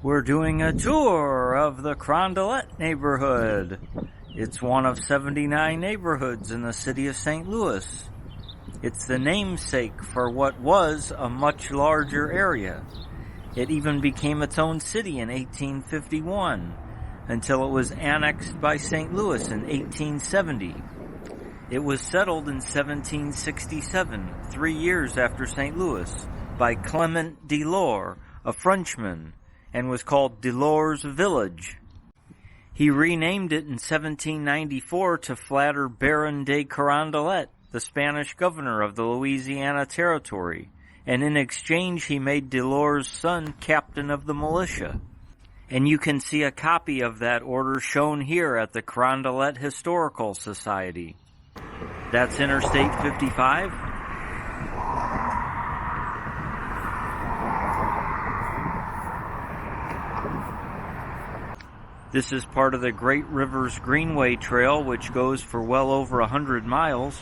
We're doing a tour of the Carondelet neighborhood. It's one of 79 neighborhoods in the city of St. Louis. It's the namesake for what was a much larger area. It even became its own city in 1851, until it was annexed by St. Louis in 1870. It was settled in 1767, 3 years after St. Louis, by Clement Delors, a Frenchman, and was called Delors Village. He renamed it in 1794 to flatter Baron de Carondelet, the Spanish governor of the Louisiana Territory, and in exchange he made Delors' son captain of the militia. And you can see a copy of that order shown here at the Carondelet Historical Society. That's Interstate 55. This is part of the Great Rivers Greenway Trail, which goes for well over 100 miles.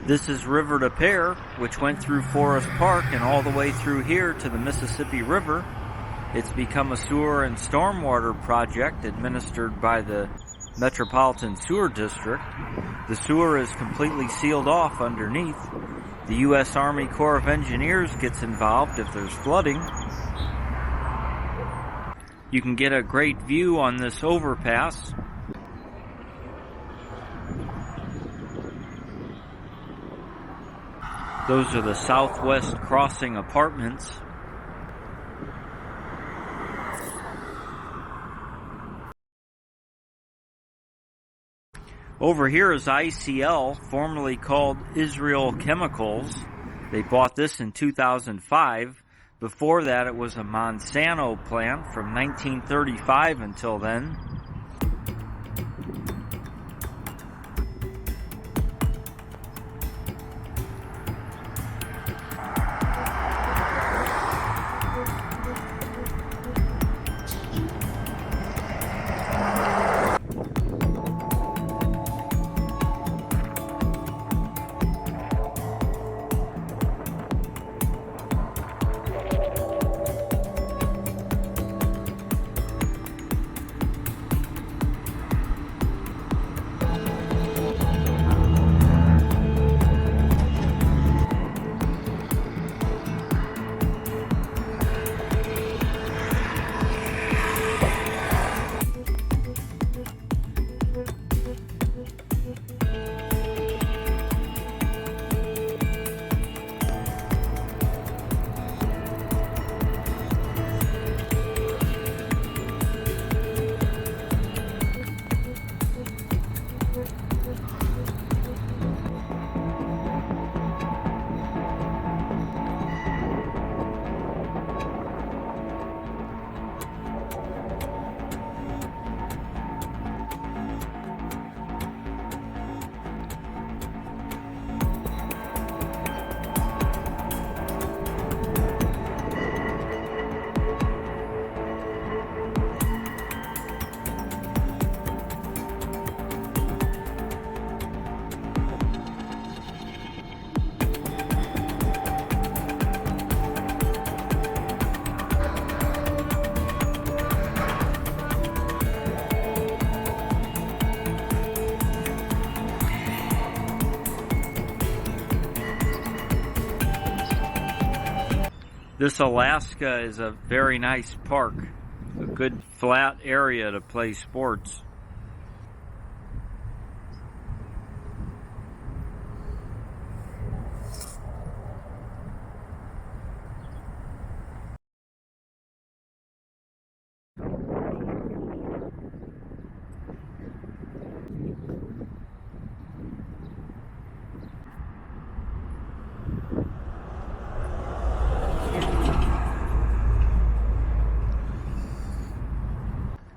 This is River to Pear, which went through Forest Park and all the way through here to the Mississippi River. It's become a sewer and stormwater project administered by the Metropolitan Sewer District. The sewer is completely sealed off underneath. The U.S. Army Corps of Engineers gets involved if there's flooding. You can get a great view on this overpass. Those are the Southwest Crossing apartments. Over here is ICL, formerly called Israel Chemicals. They bought this in 2005. Before that, it was a Monsanto plant from 1935 until then. This Alaska is a very nice park, a good flat area to play sports.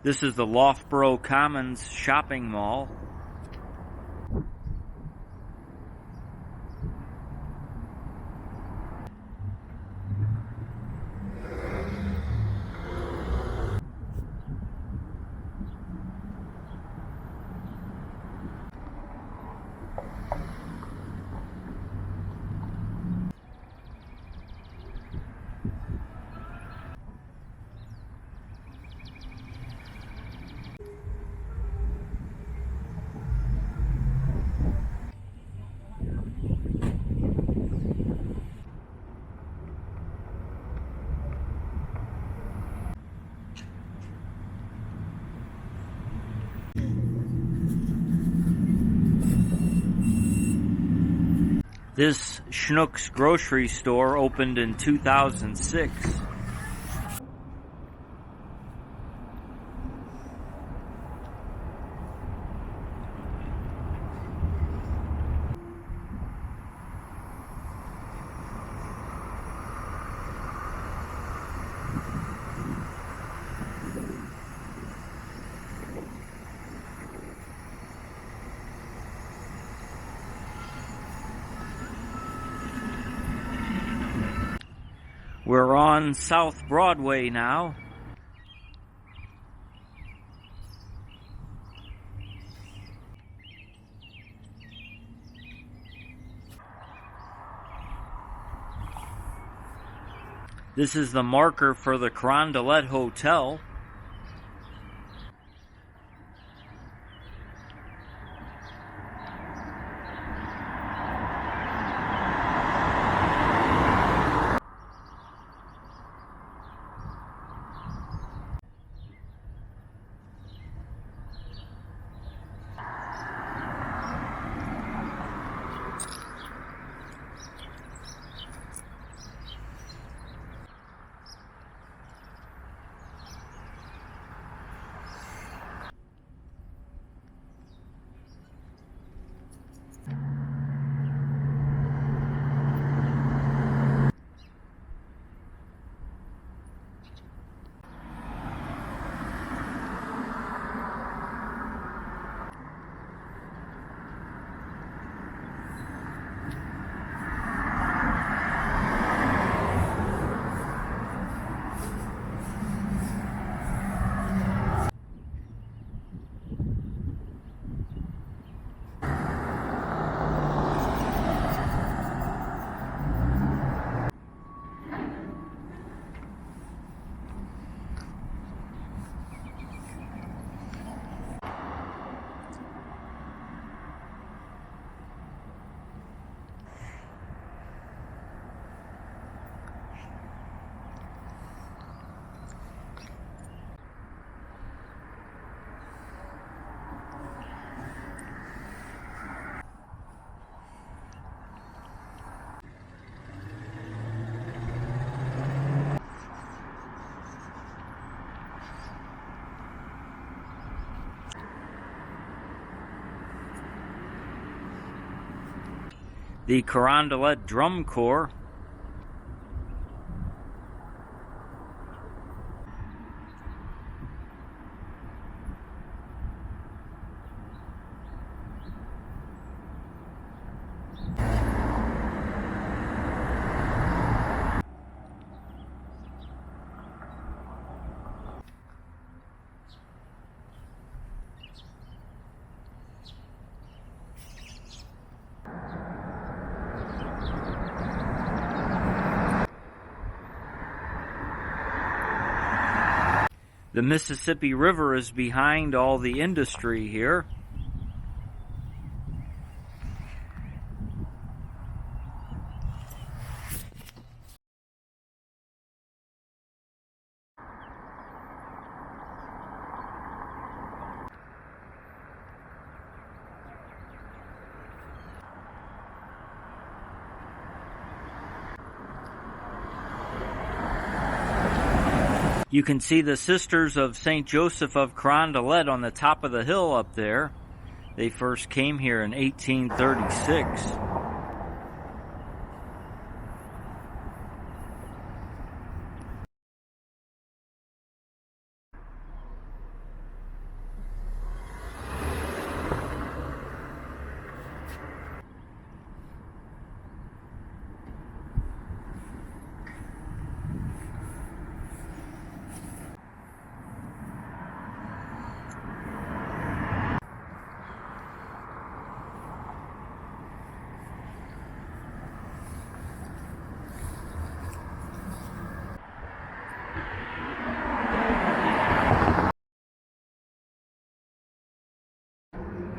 This is the Loughborough Commons shopping mall. This Schnucks grocery store opened in 2006. We're on South Broadway now. This is the marker for the Carondelet Hotel. The Carondelet Drum Corps. The Mississippi River is behind all the industry here. You can see the Sisters of St. Joseph of Carondelet on the top of the hill up there. They first came here in 1836.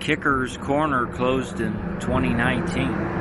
Kicker's Corner closed in 2019.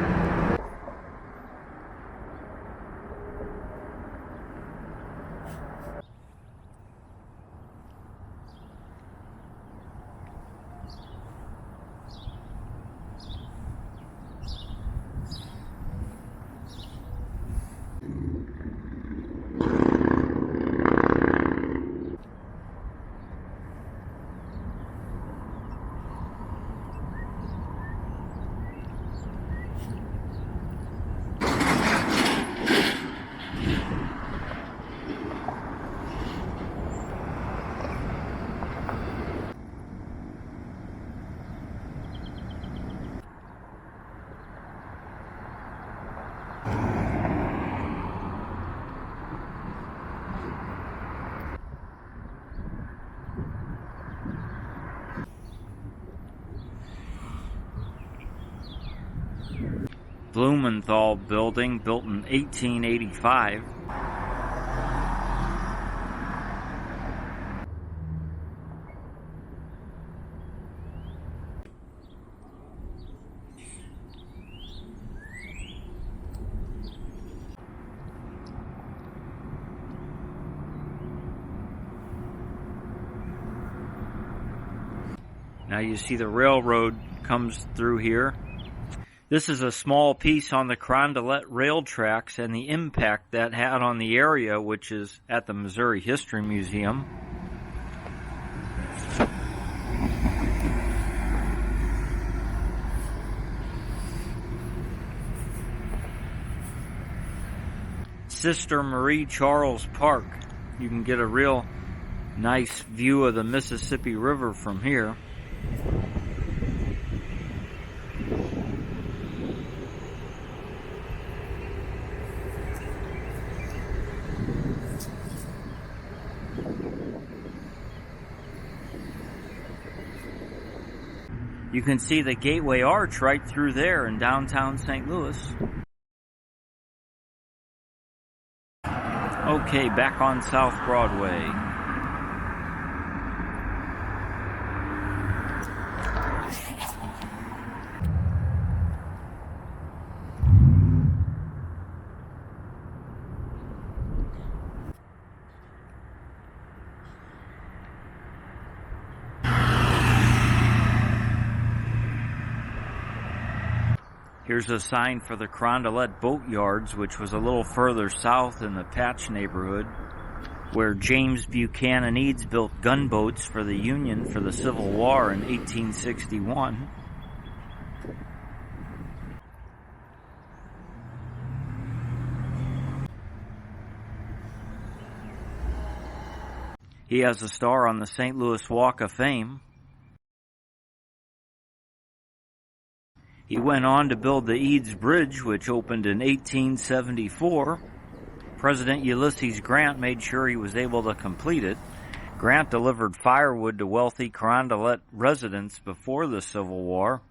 Blumenthal building, built in 1885. Now you see the railroad comes through here. This is a small piece on the Carondelet rail tracks and the impact that had on the area, which is at the Missouri History Museum. Sister Marie Charles Park. You can get a real nice view of the Mississippi River from here. You can see the Gateway Arch right through there in downtown St. Louis. Okay, back on South Broadway. Here's a sign for the Carondelet Boat Yards, which was a little further south in the Patch neighborhood, where James Buchanan Eads built gunboats for the Union for the Civil War in 1861. He has a star on the St. Louis Walk of Fame. He went on to build the Eads Bridge, which opened in 1874. President Ulysses Grant made sure he was able to complete it. Grant delivered firewood to wealthy Carondelet residents before the Civil War.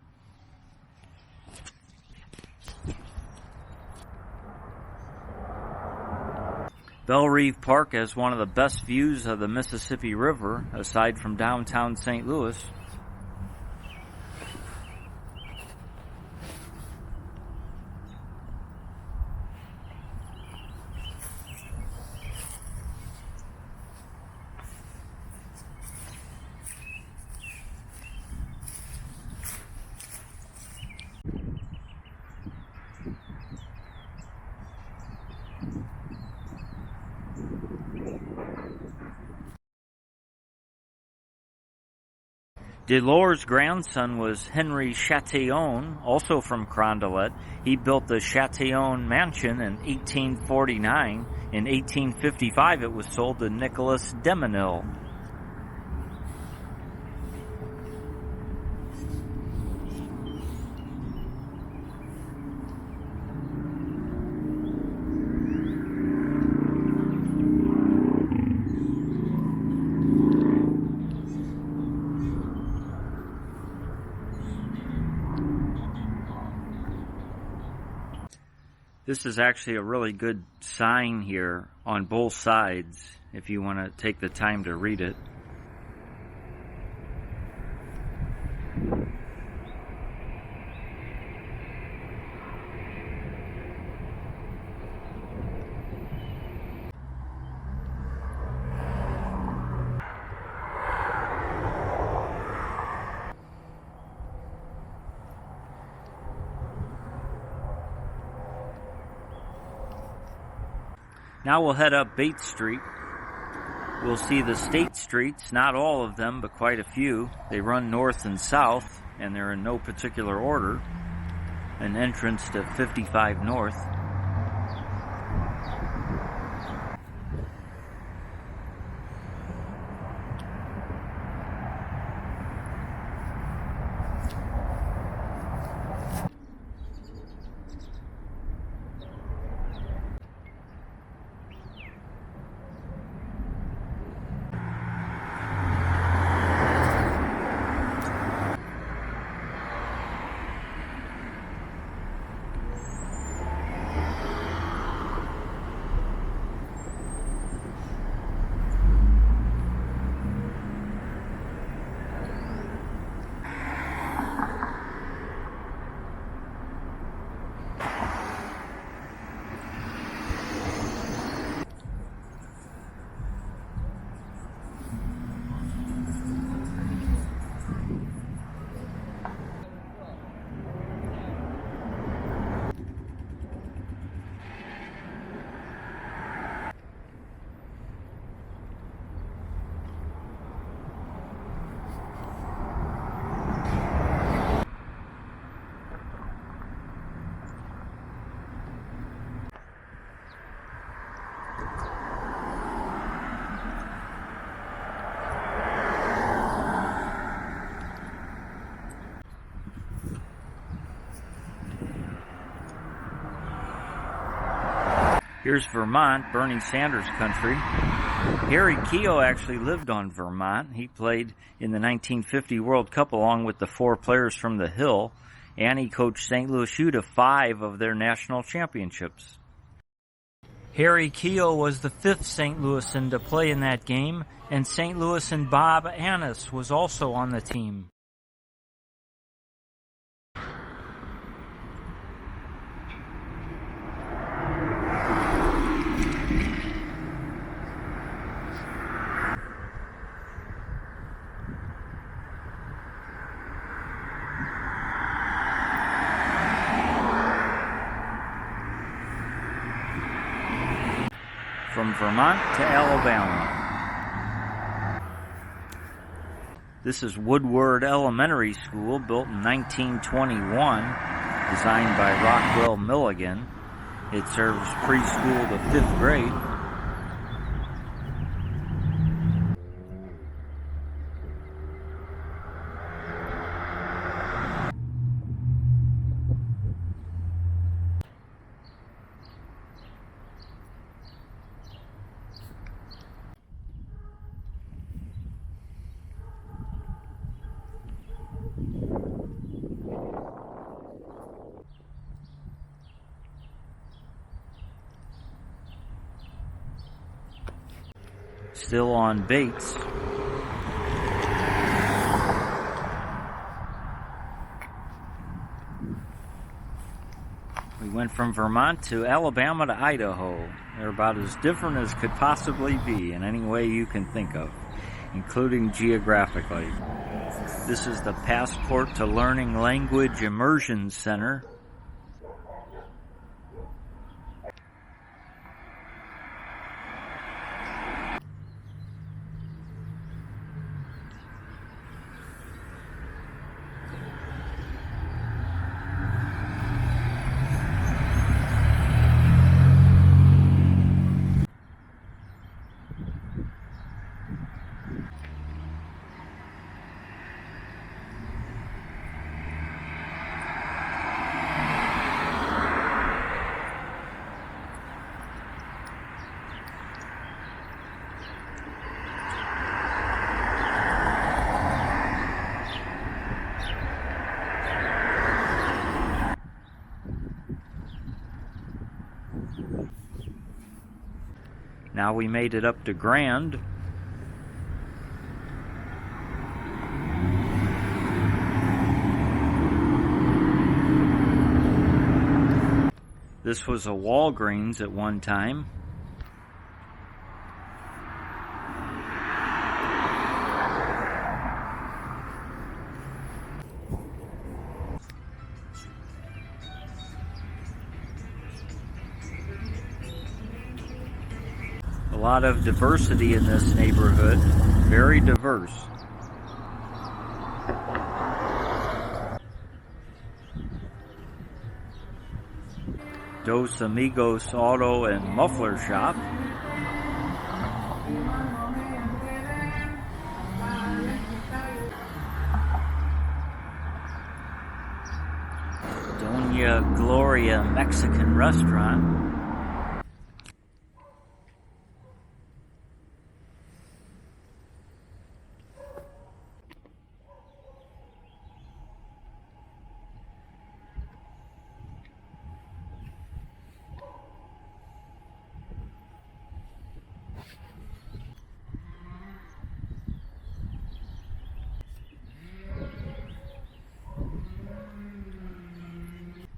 Bellerive Park has one of the best views of the Mississippi River, aside from downtown St. Louis. Delors' grandson was Henry Chatillon, also from Carondelet. He built the Chatillon Mansion in 1849. In 1855, it was sold to Nicholas Demenil. This is actually a really good sign here on both sides, if you want to take the time to read it. Now we'll head up Bates Street. We'll see the state streets, not all of them, but quite a few. They run north and south, and they're in no particular order. An entrance to 55 North. Here's Vermont, Bernie Sanders country. Harry Keogh actually lived on Vermont. He played in the 1950 World Cup along with the 4 players from the Hill, and he coached St. Louis U to 5 of their national championships. Harry Keogh was the 5th St. Louisan to play in that game, and St. Louisan Bob Annis was also on the team. From Vermont to Alabama. This is Woodward Elementary School, built in 1921, designed by Rockwell Milligan. It serves preschool to 5th grade. Still on Bates. We went from Vermont to Alabama to Idaho. They're about as different as could possibly be in any way you can think of, including geographically. This is the Passport to Learning Language Immersion Center. Now we made it up to Grand. This was a Walgreens at one time. A lot of diversity in this neighborhood, very diverse. Dos Amigos Auto and Muffler Shop. Doña Gloria Mexican Restaurant.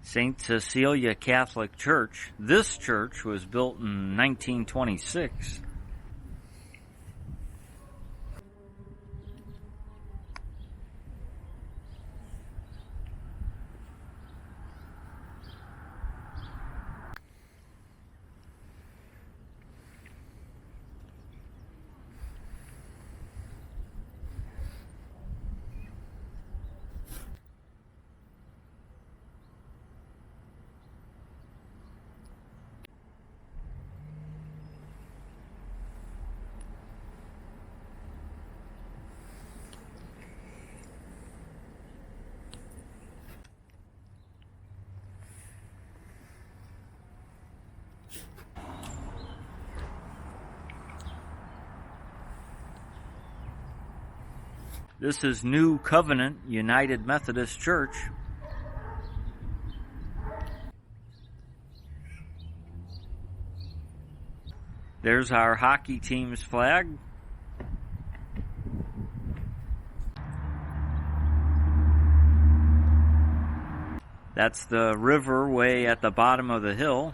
St. Cecilia Catholic Church. This church was built in 1926. This is New Covenant United Methodist Church. There's our hockey team's flag. That's the river way at the bottom of the hill.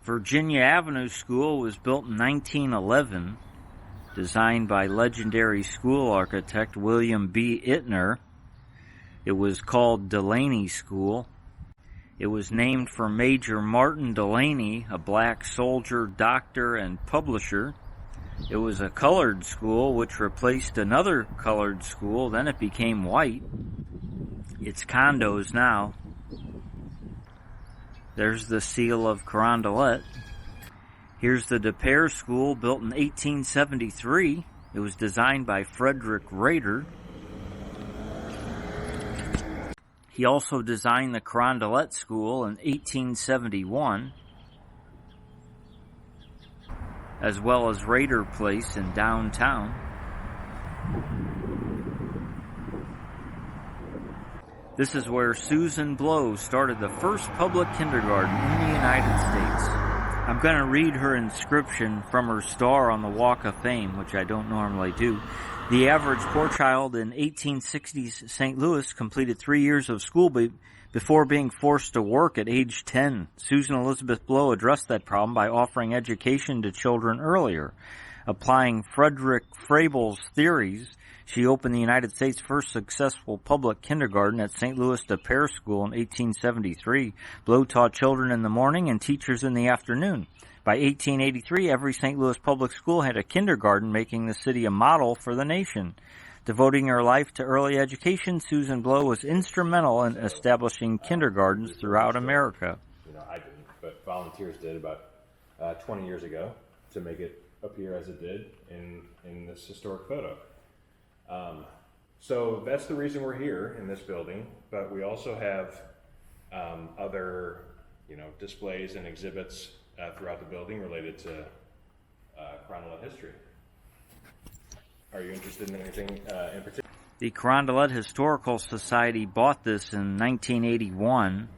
Virginia Avenue School was built in 1911, designed by legendary school architect William B. Ittner. It was called Delaney School. It was named for Major Martin Delaney, a black soldier, doctor, and publisher. It was a colored school which replaced another colored school. Then it became white. It's condos now. There's the seal of Carondelet. Here's the De Pere School, built in 1873. It was designed by Frederick Rader. He also designed the Carondelet School in 1871, as well as Rader Place in downtown. This is where Susan Blow started the first public kindergarten in the United States. I'm going to read her inscription from her star on the Walk of Fame, which I don't normally do. The average poor child in 1860s St. Louis completed 3 years of school before being forced to work at age 10. Susan Elizabeth Blow addressed that problem by offering education to children earlier. Applying Frederick Frable's theories, she opened the United States' first successful public kindergarten at St. Louis De Pere School in 1873. Blow taught children in the morning and teachers in the afternoon. By 1883, every St. Louis public school had a kindergarten, making the city a model for the nation. Devoting her life to early education, Susan Blow was instrumental in establishing kindergartens throughout America. I didn't, but volunteers did about 20 years ago to make it appear as it did in this historic photo. So that's the reason we're here in this building, but we also have other, displays and exhibits throughout the building related to Carondelet history. Are you interested in anything in particular? The Carondelet Historical Society bought this in 1981.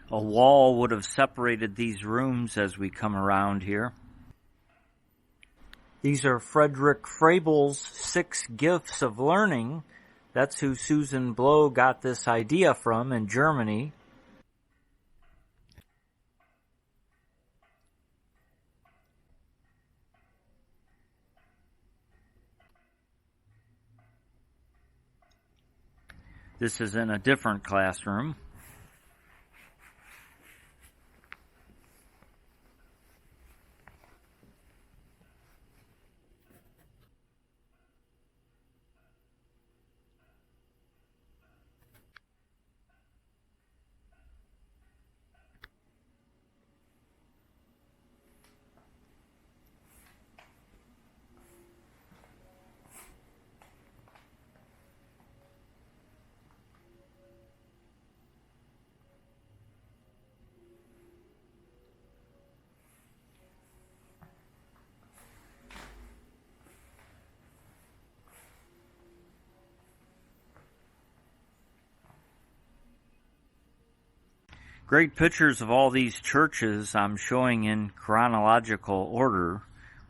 A wall would have separated these rooms as we come around here. These are Frederick Frable's 6 Gifts of Learning. That's who Susan Blow got this idea from in Germany. This is in a different classroom. Great pictures of all these churches I'm showing in chronological order.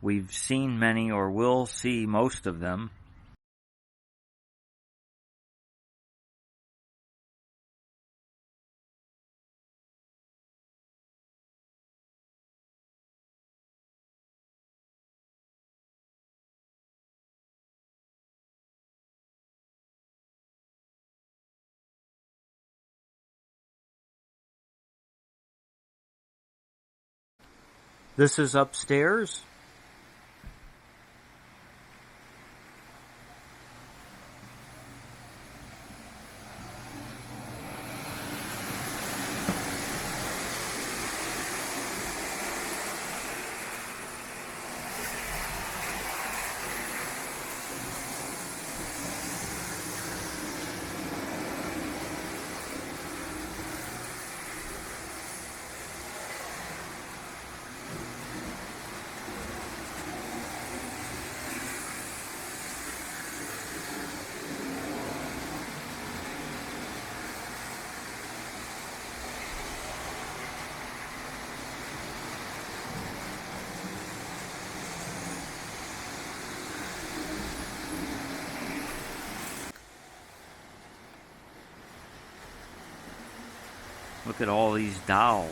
We've seen many or will see most of them. This is upstairs. Look at all these dolls.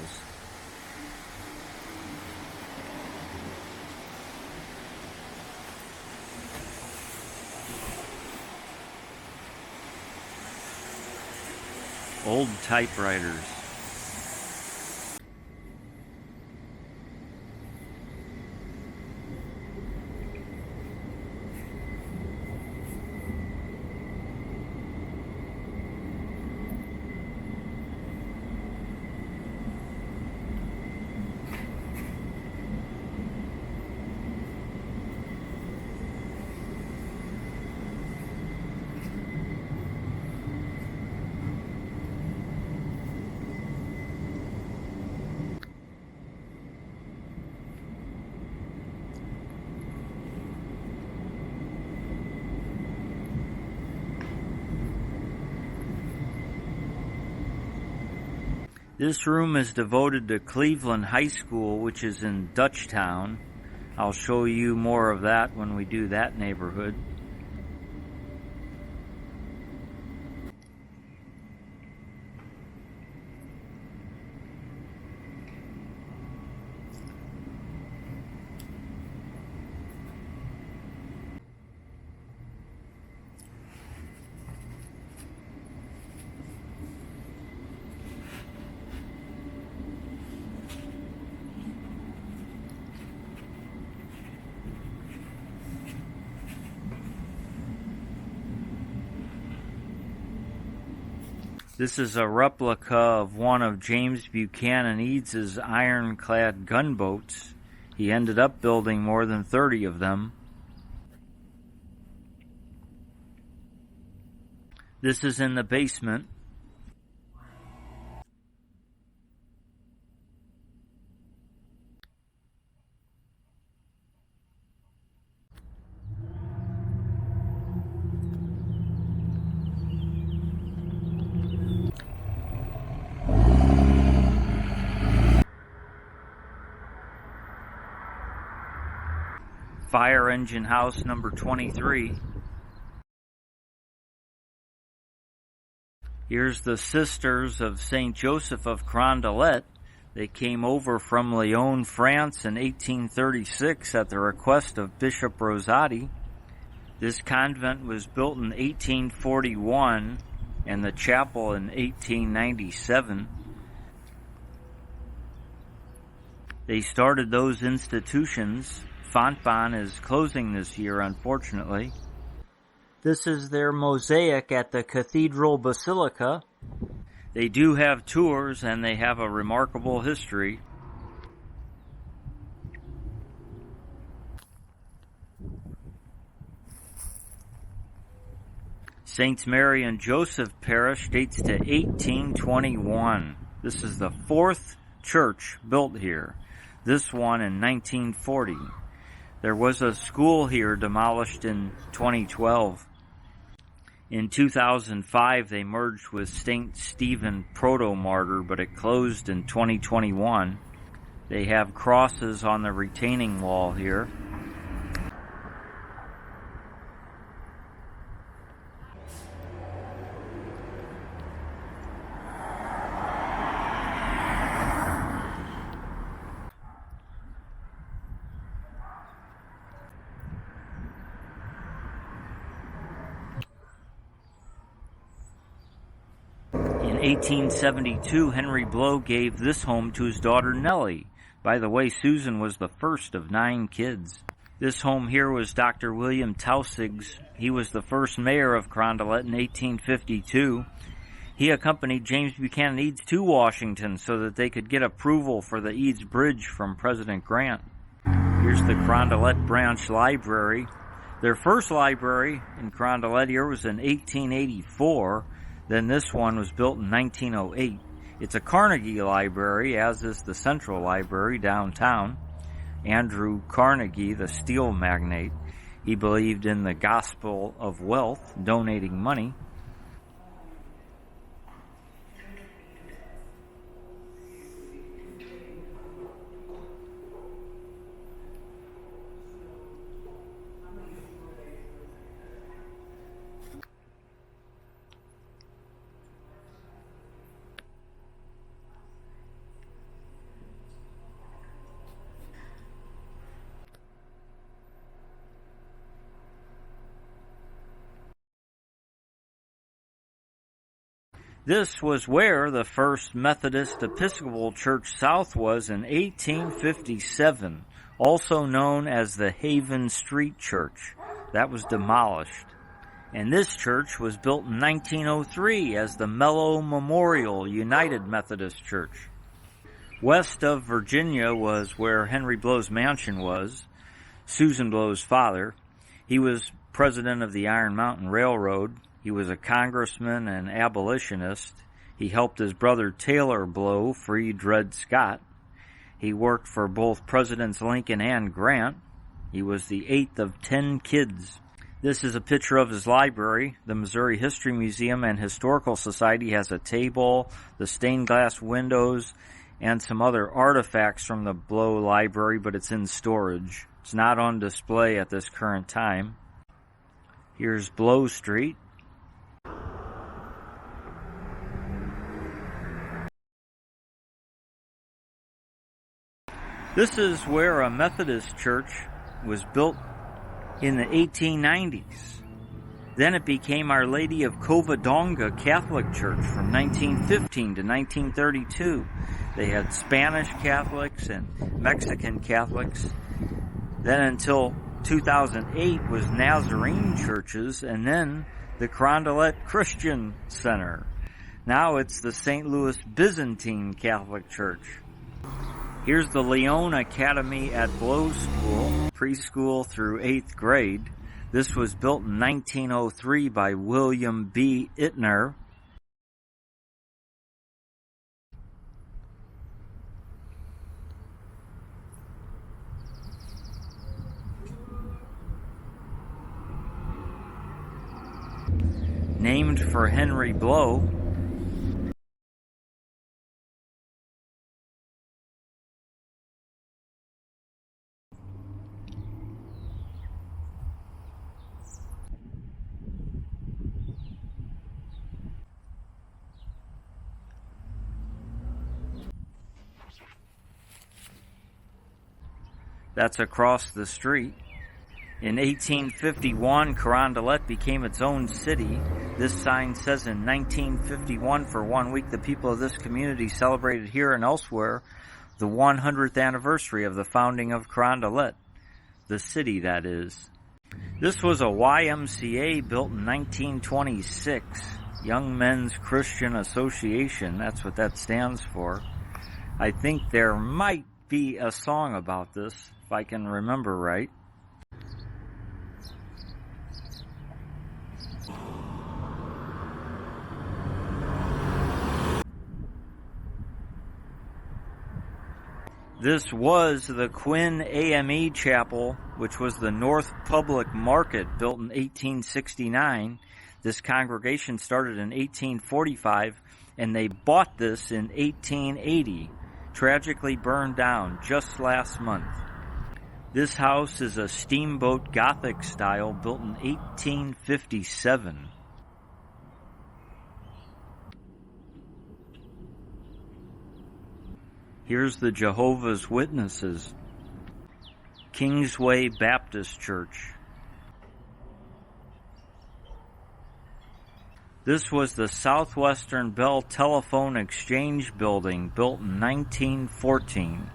Old typewriters. This room is devoted to Cleveland High School, which is in Dutchtown. I'll show you more of that when we do that neighborhood. This is a replica of one of James Buchanan Eads' ironclad gunboats. He ended up building more than 30 of them. This is in the basement. Fire engine house number 23. Here's the Sisters of St. Joseph of Carondelet. They came over from Lyon, France in 1836 at the request of Bishop Rosati. This convent was built in 1841 and the chapel in 1897. They started those institutions. Fontbonne is closing this year, unfortunately. This is their mosaic at the Cathedral Basilica. They do have tours, and they have a remarkable history. Saints Mary and Joseph Parish dates to 1821. This is the fourth church built here. This one in 1940. There was a school here demolished in 2012. In 2005, they merged with St. Stephen Proto-Martyr, but it closed in 2021. They have crosses on the retaining wall here. In 1872, Henry Blow gave this home to his daughter Nellie. By the way, Susan was the first of 9 kids. This home here was Dr. William Tausig's. He was the first mayor of Carondelet in 1852. He accompanied James Buchanan Eads to Washington so that they could get approval for the Eads Bridge from President Grant. Here's the Carondelet Branch Library. Their first library in Carondelet here was in 1884. Then this one was built in 1908. It's a Carnegie library, as is the Central Library downtown. Andrew Carnegie, the steel magnate, he believed in the gospel of wealth, donating money. This was where the First Methodist Episcopal Church South was in 1857, also known as the Haven Street Church. That was demolished. And this church was built in 1903 as the Mellow Memorial United Methodist Church. West of Virginia was where Henry Blow's mansion was, Susan Blow's father. He was president of the Iron Mountain Railroad. He was a congressman and abolitionist. He helped his brother Taylor Blow free Dred Scott. He worked for both Presidents Lincoln and Grant. He was the 8th of 10 kids. This is a picture of his library. The Missouri History Museum and Historical Society has a table, the stained glass windows, and some other artifacts from the Blow Library, but it's in storage. It's not on display at this current time. Here's Blow Street. This is where a Methodist church was built in the 1890s. Then it became Our Lady of Covadonga Catholic Church from 1915 to 1932. They had Spanish Catholics and Mexican Catholics. Then until 2008 was Nazarene churches, and then the Carondelet Christian Center. Now it's the St. Louis Byzantine Catholic Church. Here's the Lyon Academy at Blow School, preschool through 8th grade. This was built in 1903 by William B. Ittner. Named for Henry Blow. That's across the street. In 1851, Carondelet became its own city. This sign says in 1951, for 1 week, the people of this community celebrated here and elsewhere the 100th anniversary of the founding of Carondelet, the city, that is. This was a YMCA built in 1926, Young Men's Christian Association. That's what that stands for. I think there might be a song about this, if I can remember right. This was the Quinn AME Chapel, which was the North Public Market, built in 1869. This congregation started in 1845, and they bought this in 1880. Tragically burned down just last month. This house is a steamboat Gothic style built in 1857. Here's the Jehovah's Witnesses, Kingsway Baptist Church. This was the Southwestern Bell Telephone Exchange Building, built in 1914.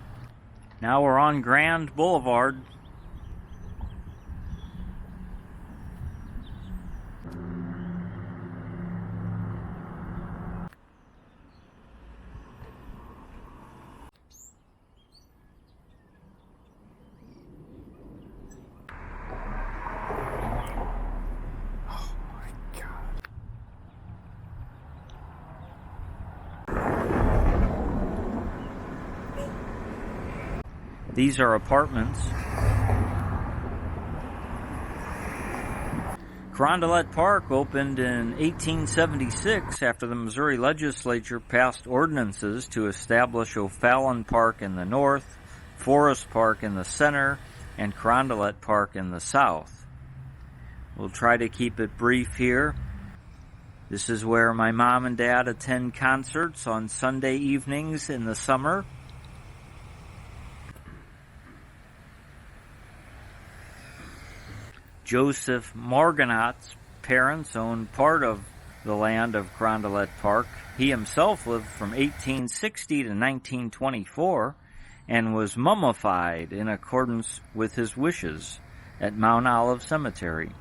Now we're on Grand Boulevard. These are apartments. Carondelet Park opened in 1876 after the Missouri legislature passed ordinances to establish O'Fallon Park in the north, Forest Park in the center, and Carondelet Park in the south. We'll try to keep it brief here. This is where my mom and dad attend concerts on Sunday evenings in the summer. Joseph Morganot's parents owned part of the land of Carondelet Park. He himself lived from 1860 to 1924 and was mummified in accordance with his wishes at Mount Olive Cemetery.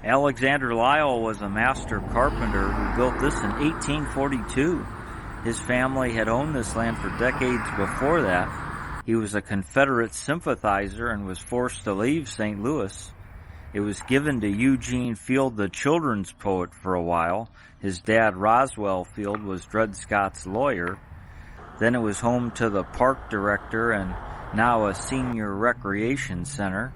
Alexander Lyle was a master carpenter who built this in 1842. His family had owned this land for decades before that. He was a Confederate sympathizer and was forced to leave St. Louis. It was given to Eugene Field, the children's poet, for a while. His dad, Roswell Field, was Dred Scott's lawyer. Then it was home to the park director and now a senior recreation center.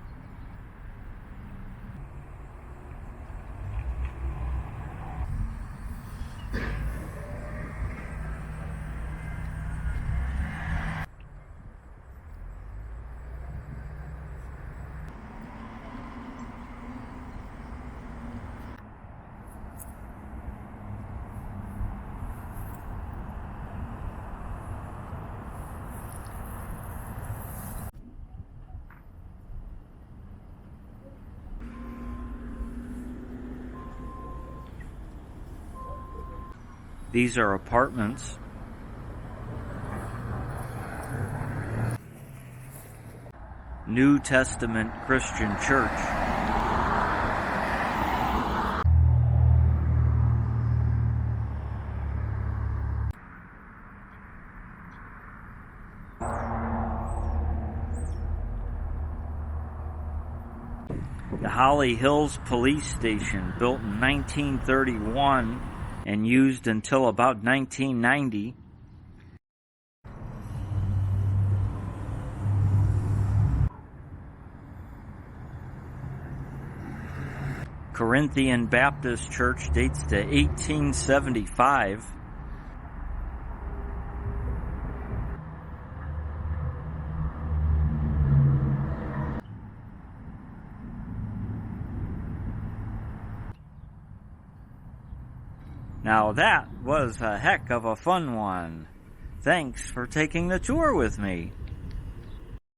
These are apartments. New Testament Christian Church. The Holly Hills Police Station, built in 1931 and used until about 1990. Corinthian Baptist Church dates to 1875. Now that was a heck of a fun one. Thanks for taking the tour with me.